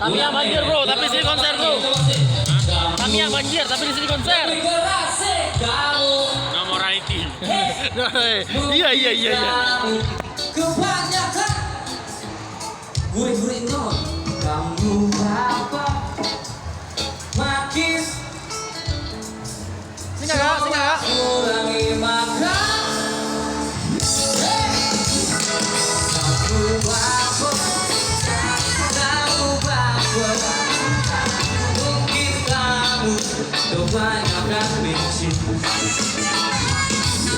Tamiya banjir bro, tapi sini konser bro. Tamiya banjir, tapi di sini konser. No morality. Iya. Kebanyakan gurih-gurih non kamu apa makis Sini kak. ulangi makan kamu apa mungkin kamu kebanyakan bensin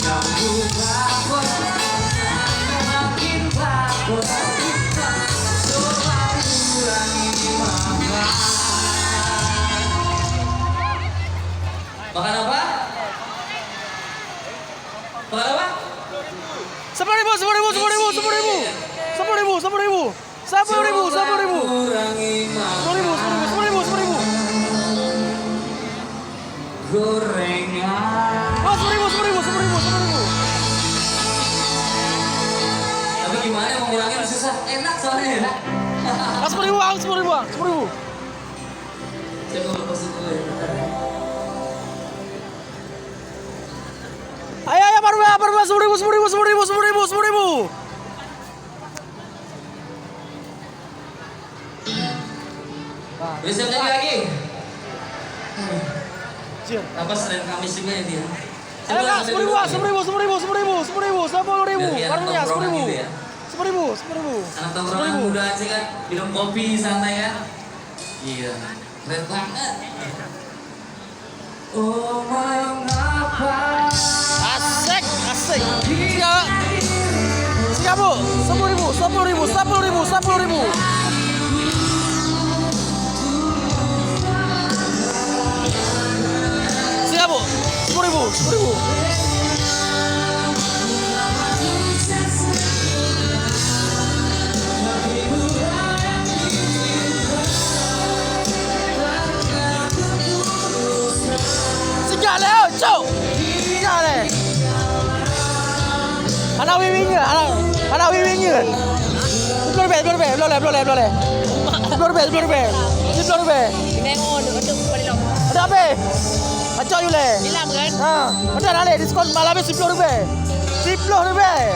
kamu apa makin bagus selalu ulangi makan apa? Makan apa? 10.000. Gorengan. Oh, 10.000. Tapi gimana mau ngurangin susah? Enak soalnya ya. 10.000. Saya mau lepas itu dulu ya. Ayo, baru 10.000. Bisa nyanyi lagi? Jir. Apa Senin Kamis juga ya dia? Ayo kak, 10.000. Warungnya 10.000. 10.000. Anak tongkrongan muda aja kan, minum kopi santai kan? Iya, keren banget. Oh mengapa? Asik. Siap bu, 10.000. Siap bu, 10.000. Sigale, cok. Sigale. Anak wiwingnya. Boleh. 10.000. Memang untuk pelilong. Ada apa? Acok you le. Hilang kan? Ada nak le diskon malam ni 10 rupiah. 10 rupiah.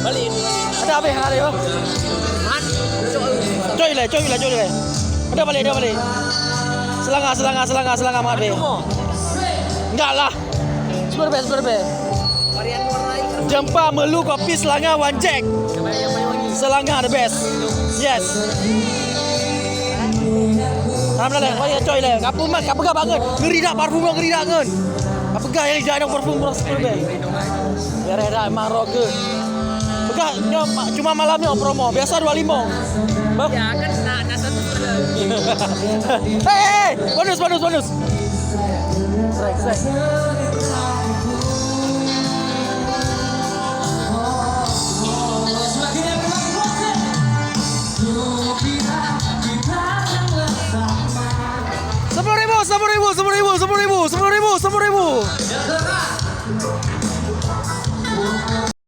Balik. Ada apa hari yo? Man. Coy le. Ada balik. Selangah mak be. Enggak lah. 10 rupiah. Varian warna itu. Jempa melu kopi Selangah One Jack. Yang paling wangi. Selangah the best. Yes. Alhamdulillah, kau coy le. Kapu mat, kapu gak banget. Ngeri dak parfum ngeri dak ngan. Apa gak yang jadi parfum murah 10 be. Ya dah emang roge. Begak cuma malam ni promo. Biasa 25. Ya kan nak satu lagi. Hey, bonus. Strike. Sepuluh ribu.